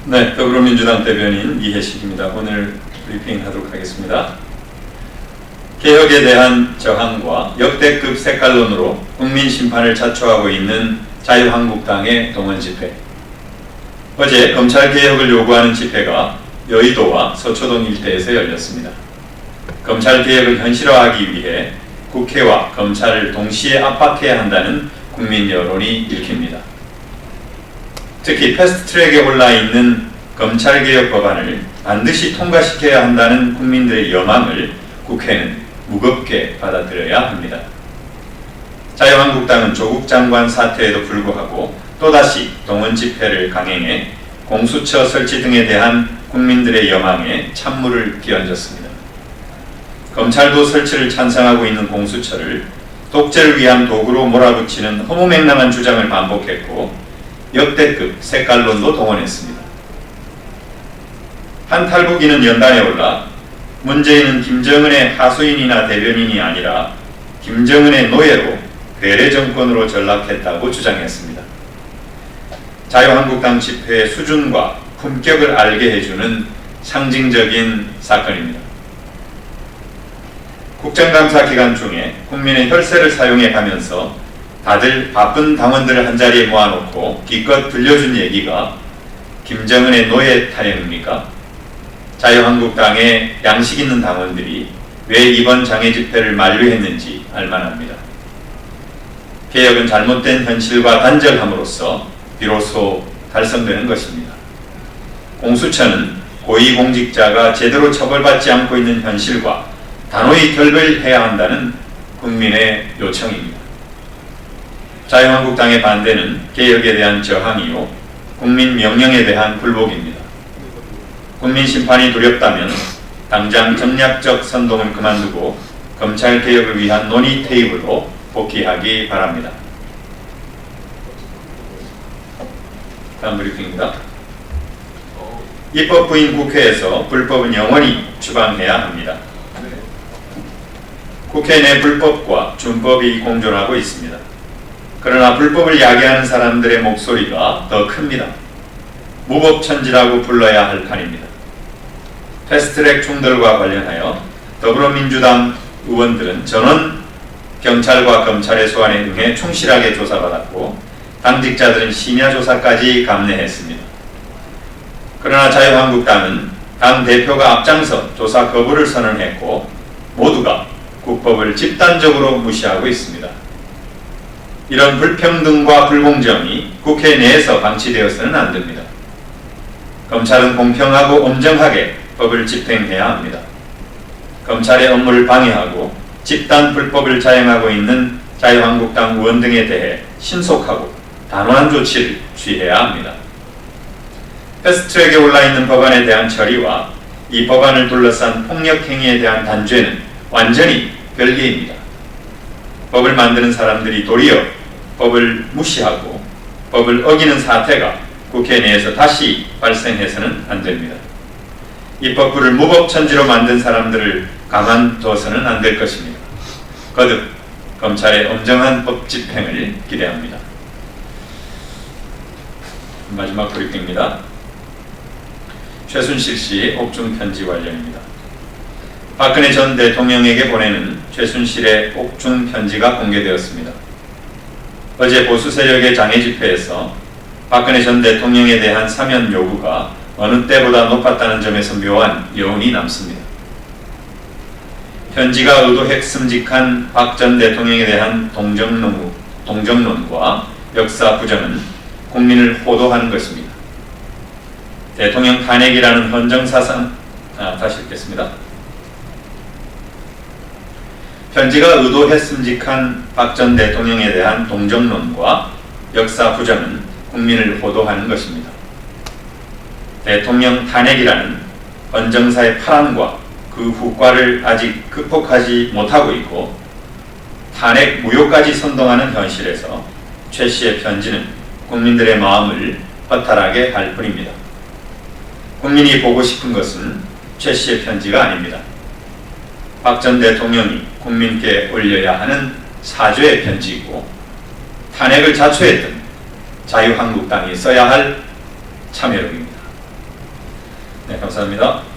네, 더불어민주당 대변인 이해식입니다. 오늘 브리핑하도록 하겠습니다. 개혁에 대한 저항과 역대급 색깔론으로 국민 심판을 자초하고 있는 자유한국당의 동원집회. 어제 검찰개혁을 요구하는 집회가 여의도와 서초동 일대에서 열렸습니다. 검찰개혁을 현실화하기 위해 국회와 검찰을 동시에 압박해야 한다는 국민 여론이 읽힙니다. 특히 패스트트랙에 올라있는 검찰개혁 법안을 반드시 통과시켜야 한다는 국민들의 여망을 국회는 무겁게 받아들여야 합니다. 자유한국당은 조국 장관 사퇴에도 불구하고 또다시 동원 집회를 강행해 공수처 설치 등에 대한 국민들의 여망에 찬물을 끼얹었습니다. 검찰도 설치를 찬성하고 있는 공수처를 독재를 위한 도구로 몰아붙이는 허무맹랑한 주장을 반복했고 역대급 색깔론도 동원했습니다. 한 탈북인은 연단에 올라 문재인은 김정은의 하수인이나 대변인이 아니라 김정은의 노예로 괴뢰 정권으로 전락했다고 주장했습니다. 자유한국당 집회의 수준과 품격을 알게 해주는 상징적인 사건입니다. 국정감사 기간 중에 국민의 혈세를 사용해 가면서 다들 바쁜 당원들을 한자리에 모아놓고 기껏 들려준 얘기가 김정은의 노예 타령입니까? 자유한국당의 양식 있는 당원들이 왜 이번 장애 집회를 만류했는지 알만합니다. 개혁은 잘못된 현실과 단절함으로써 비로소 달성되는 것입니다. 공수처는 고위공직자가 제대로 처벌받지 않고 있는 현실과 단호히 결별해야 한다는 국민의 요청입니다. 자유한국당의 반대는 개혁에 대한 저항이요 국민 명령에 대한 굴복입니다. 국민 심판이 두렵다면 당장 정략적 선동을 그만두고 검찰개혁을 위한 논의 테이블로 복귀하기 바랍니다. 다음 브리핑입니다. 입법부인 국회에서 불법은 영원히 추방해야 합니다. 국회 내 불법과 준법이 공존하고 있습니다. 그러나 불법을 야기하는 사람들의 목소리가 더 큽니다. 무법천지라고 불러야 할 판입니다. 패스트트랙 충돌과 관련하여 더불어민주당 의원들은 전원 경찰과 검찰의 소환에 응해 충실하게 조사받았고 당직자들은 심야 조사까지 감내했습니다. 그러나 자유한국당은 당 대표가 앞장서 조사 거부를 선언했고 모두가 국법을 집단적으로 무시하고 있습니다. 이런 불평등과 불공정이 국회 내에서 방치되어서는 안 됩니다. 검찰은 공평하고 엄정하게 법을 집행해야 합니다. 검찰의 업무를 방해하고 집단 불법을 자행하고 있는 자유한국당 의원 등에 대해 신속하고 단호한 조치를 취해야 합니다. 패스트트랙에 올라있는 법안에 대한 처리와 이 법안을 둘러싼 폭력행위에 대한 단죄는 완전히 별개입니다. 법을 만드는 사람들이 도리어 법을 무시하고 법을 어기는 사태가 국회 내에서 다시 발생해서는 안 됩니다. 입법부를 무법천지로 만든 사람들을 가만둬서는 안 될 것입니다. 거듭 검찰의 엄정한 법 집행을 기대합니다. 마지막 브리핑입니다. 최순실 씨 옥중 편지 관련입니다. 박근혜 전 대통령에게 보내는 최순실의 옥중 편지가 공개되었습니다. 어제 보수 세력의 장애 집회에서 박근혜 전 대통령에 대한 사면 요구가 어느 때보다 높았다는 점에서 묘한 여운이 남습니다. 편지가 의도핵심직한 박 전 대통령에 대한 동정론과 역사 부정은 국민을 호도하는 것입니다. 대통령 탄핵이라는 헌정사상, 다시 읽겠습니다. 편지가 의도했음직한 박 전 대통령에 대한 동정론과 역사 부정은 국민을 호도하는 것입니다. 대통령 탄핵이라는 헌정사의 파란과 그 후과를 아직 극복하지 못하고 있고 탄핵 무효까지 선동하는 현실에서 최 씨의 편지는 국민들의 마음을 허탈하게 할 뿐입니다. 국민이 보고 싶은 것은 최 씨의 편지가 아닙니다. 박 전 대통령이 국민께 올려야 하는 사죄의 편지이고 탄핵을 자초했던 자유한국당이 써야 할 참여록입니다. 네, 감사합니다.